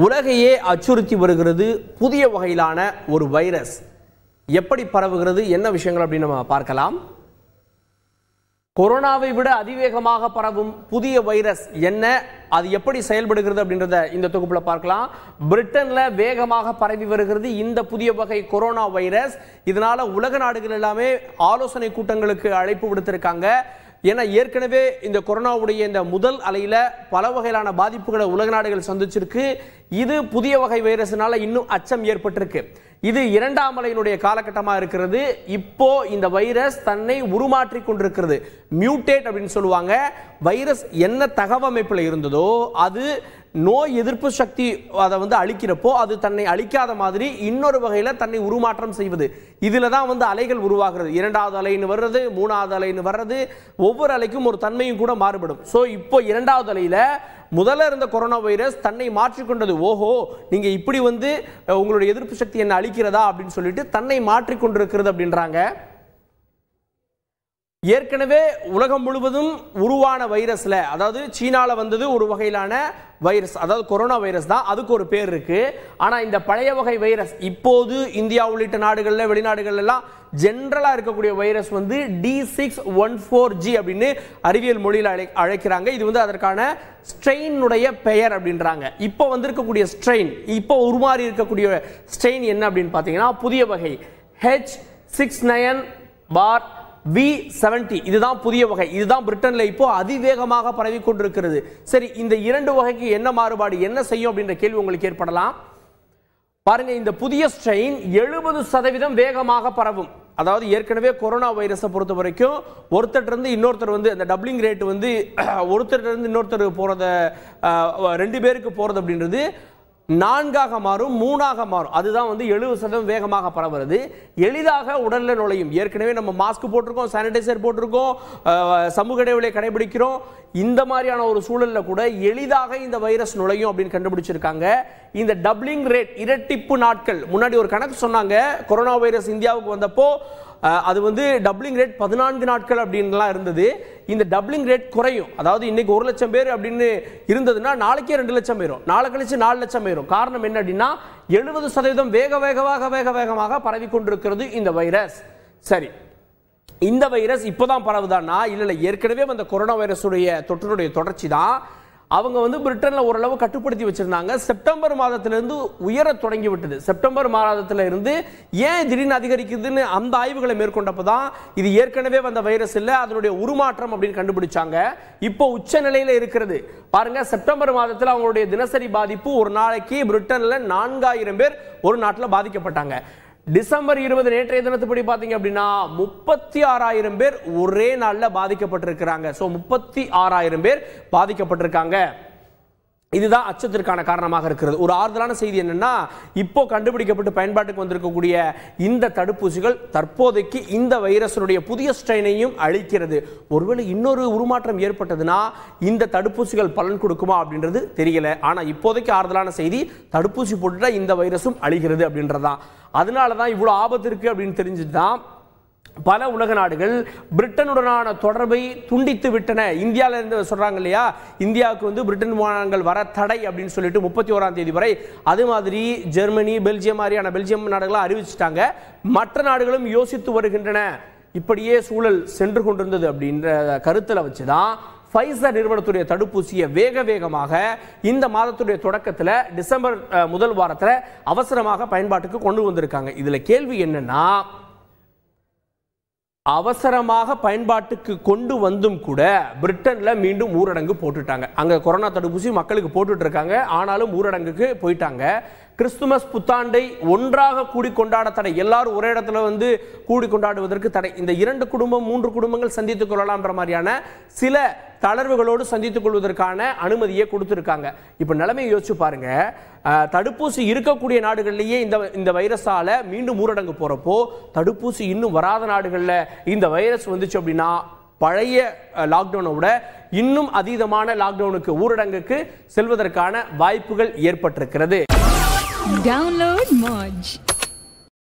உலகையே அச்சுறுத்தி வருகிறது புதிய வகையிலான ஒரு வைரஸ். எப்படி பரவுகிறது, என்ன விஷயங்கள் அப்படின்னு நம்ம பார்க்கலாம். கொரோனாவை விட அதிவேகமாக பரவும் புதிய வைரஸ் என்ன, அது எப்படி செயல்படுகிறது அப்படின்றத இந்த தொகுப்புல பார்க்கலாம். பிரிட்டன்ல வேகமாக பரவி வருகிறது இந்த புதிய வகை கொரோனா வைரஸ். இதனால உலக நாடுகள் எல்லாமே ஆலோசனை கூட்டங்களுக்கு அழைப்பு விடுத்திருக்காங்க. ஏன்னா ஏற்கனவே இந்த கொரோனாவுடைய இந்த முதல் அலையில பல வகையிலான பாதிப்புகளை உலக நாடுகள் சந்திச்சிருக்கு. இது புதிய வகை வைரஸ்னால இன்னும் அச்சம் ஏற்பட்டிருக்கு. இது இரண்டாம் அலையினுடைய காலகட்டமாக இருக்கிறது. இப்போ இந்த வைரஸ் தன்னை உருமாற்றி கொண்டிருக்கிறது. மியூட்டேட் அப்படின்னு சொல்லுவாங்க. வைரஸ் என்ன தகவமைப்பில் இருந்ததோ அது நோய் எதிர்ப்பு சக்தி அதை அழிக்கிறப்போ அது தன்னை அழிக்காத மாதிரி இன்னொரு வகையில் தன்னை உருமாற்றம் செய்வது. இதில் தான் அலைகள் உருவாகிறது. இரண்டாவது அலைன்னு வர்றது, மூணாவது அலைன்னு வர்றது, ஒவ்வொரு அலைக்கும் ஒரு தன்மையும் கூட மாறுபடும். ஸோ இப்போ இரண்டாவது அலையில் முதல்ல இருந்த கொரோனா வைரஸ் தன்னை மாற்றிக்கொண்டது. ஓஹோ, நீங்க இப்படி உங்களுடைய எதிர்ப்பு சக்தி என்ன அளிக்கிறதா அப்படின்னு சொல்லிட்டு தன்னை மாற்றிக்கொண்டிருக்கிறது அப்படின்றாங்க. ஏற்கனவே உலகம் முழுவதும் உருவான வைரஸ்ல, அதாவது சீனால வந்தது ஒரு வகையிலான வைரஸ், அதாவது கொரோனா வைரஸ் தான், அதுக்கு ஒரு பேர் இருக்கு. ஆனா இந்த பழைய வகை வைரஸ் இப்போது இந்தியா உள்ளிட்ட நாடுகள்ல, வெளிநாடுகள் எல்லாம் ஜெனரலா இருக்கக்கூடிய வைரஸ் D614G அப்படின்னு அறிவியல் மொழியில் அழைக்கிறாங்க. இது அதற்கான ஸ்ட்ரெயினுடைய பெயர் அப்படின்றாங்க. இப்போ வந்திருக்கக்கூடிய ஸ்ட்ரெயின், இப்போ உருமாறி இருக்கக்கூடிய ஸ்ட்ரெயின் என்ன அப்படின்னு பார்த்தீங்கன்னா புதிய வகை H69V70. இதுதான் புதிய வகை. இதுதான் பிரிட்டன்ல இப்போ அதிவேகமாக பரவி கொண்டிருக்கிறது. சரி, இந்த இரண்டு வகைக்கு என்ன மாறுபாடு, என்ன செய்யும் அப்படின்ற கேள்வி உங்களுக்கு ஏற்படலாம். பாருங்க, இந்த புதிய ஸ்ட்ரெயின் 70% வேகமாக பரவும். அதாவது ஏற்கனவே கொரோனா வைரஸை பொறுத்த வரைக்கும் ஒருத்தர் இருந்து இன்னொருத்தர் அந்த டபுளிங் ரேட் ஒருத்தர் இருந்து இன்னொருத்தர் போறத 2 பேருக்கு போறது அப்படின்றது 4ஆக மாறும், 3ஆக மாறும். அதுதான் 70% வேகமாக பரவுறது. எளிதாக உடல்ல நுழையும். ஏற்கனவே நம்ம மாஸ்க் போட்டிருக்கோம், சானிடைசர் போட்டிருக்கோம், சமூக இடைவெளியை கடைபிடிக்கிறோம். இந்த மாதிரியான ஒரு சூழல்ல கூட எளிதாக இந்த வைரஸ் நுழையும் அப்படின்னு கண்டுபிடிச்சிருக்காங்க. இந்த டபுளிங் ரேட், இரட்டிப்பு நாட்கள், முன்னாடி ஒரு கணக்கு சொன்னாங்க. கொரோனா வைரஸ் இந்தியாவுக்கு வந்தப்போ அது டபுளிங் ரேட் 14 நாட்கள் அப்படின்லாம் இருந்தது. இந்த டபுளிங் ரேட் குறையும். அதாவது இன்னைக்கு 1 லட்சம் பேர் அப்படின்னு இருந்ததுன்னா நாளைக்கே 2 லட்சம் பேரும், நாளை கழிச்சு 4 லட்சம் பேரும். காரணம் என்ன அப்படின்னா 70% வேகமாக பரவி கொண்டிருக்கிறது இந்த வைரஸ். சரி, இந்த வைரஸ் இப்போதான் பரவுதான்னா இல்ல, ஏற்கனவே அந்த கொரோனா வைரஸுடைய தொற்றுடைய தொடர்ச்சி தான். அவங்க பிரிட்டன்ல ஓரளவு கட்டுப்படுத்தி வச்சிருந்தாங்க. செப்டம்பர் மாதத்திலிருந்து உயர தொடங்கி விட்டது. செப்டம்பர் மாதத்துல இருந்து ஏன் திடீர்னு அதிகரிக்குதுன்னு அந்த ஆய்வுகளை மேற்கொண்டப்பதான் இது ஏற்கனவே வந்த வைரஸ் இல்ல, அதனுடைய உருமாற்றம் அப்படின்னு கண்டுபிடிச்சாங்க. இப்போ உச்ச நிலையில இருக்கிறது. பாருங்க, செப்டம்பர் மாதத்துல அவங்களுடைய தினசரி பாதிப்பு ஒரு நாளைக்கு பிரிட்டன்ல 4000 பேர் ஒரு நாட்டில் பாதிக்கப்பட்டாங்க. டிசம்பர் 20 நேற்றைய தினத்துப்படி பாத்தீங்க அப்படின்னா 36,000 பேர் ஒரே நாள்ல பாதிக்கப்பட்டிருக்கிறாங்க. சோ 36,000 பேர் பாதிக்கப்பட்டிருக்காங்க. இதுதான் அச்சத்திற்கான காரணமாக இருக்கிறது. ஒரு ஆறுதலான செய்தி என்னன்னா, இப்போ கண்டுபிடிக்கப்பட்டு பயன்பாட்டுக்கு வந்திருக்கக்கூடிய இந்த தடுப்பூசிகள் தற்போதைக்கு இந்த வைரஸுடைய புதிய ஸ்ட்ரெயினையும் அழிக்கிறது. ஒருவேளை இன்னொரு உருமாற்றம் ஏற்பட்டதுன்னா இந்த தடுப்பூசிகள் பலன் கொடுக்குமா அப்படின்றது தெரியல. ஆனா இப்போதைக்கு ஆறுதலான செய்தி, தடுப்பூசி போட்டுட்டா இந்த வைரஸும் அழிகிறது அப்படின்றதான். அதனாலதான் இவ்வளவு ஆபத்து இருக்கு அப்படின்னு தெரிஞ்சுதான் பல உலக நாடுகள் பிரிட்டனுடனான தொடர்பை துண்டித்து விட்டன. இந்தியால இருந்து சொல்றாங்க இல்லையா, இந்தியாவுக்கு பிரிட்டன் விமானங்கள் வர தடை அப்படின்னு சொல்லிட்டு 31ஆம் தேதி வரை. அது மாதிரி ஜெர்மனி, பெல்ஜியம் மாதிரியான பெல்ஜியம் நாடுகளை அறிவிச்சிட்டாங்க. மற்ற நாடுகளும் யோசித்து வருகின்றன. இப்படியே சூழல் சென்று கொண்டிருந்தது அப்படின்ற கருத்துல வச்சுதான் ஃபைசர் நிறுவனத்துடைய தடுப்பூசியை வேகமாக இந்த மாதத்துடைய தொடக்கத்தில் டிசம்பர் முதல் வாரத்தில் அவசரமாக பயன்பாட்டுக்கு கொண்டு வந்திருக்காங்க. இதுல கேள்வி என்னன்னா, அவசரமாக பயன்பாட்டுக்கு கொண்டு வந்தும் கூட பிரிட்டன்ல மீண்டும் ஊரடங்கு போட்டுட்டாங்க. அங்க கொரோனா தடுப்பூசி மக்களுக்கு போட்டுட்டு இருக்காங்க, ஆனாலும் ஊரடங்குக்கு போயிட்டாங்க. கிறிஸ்துமஸ் புத்தாண்டை ஒன்றாக கூடி கொண்டாட தடை, எல்லாரும் ஒரே இடத்துல கூடி கொண்டாடுவதற்கு தடை. இந்த 2 குடும்பம் 3 குடும்பங்கள் சந்தித்துக் கொள்ளலாம்ன்ற மாதிரியான சில தளர்வுகளோடு சந்தித்துக் கொள்வதற்கான அனுமதியை கொடுத்திருக்காங்க. இப்ப நிலைமையை யோசிச்சு பாருங்க, தடுப்பூசி இருக்கக்கூடிய நாடுகளிலேயே இந்த வைரஸால மீண்டும் ஊரடங்கு போறப்போ, தடுப்பூசி இன்னும் வராத நாடுகள்ல இந்த வைரஸ் வந்துச்சு அப்படின்னா பழைய லாக்டவுனை விட இன்னும் அதீதமான லாக்டவுனுக்கு, ஊரடங்குக்கு செல்வதற்கான வாய்ப்புகள் ஏற்பட்டிருக்கிறது. Download Moj.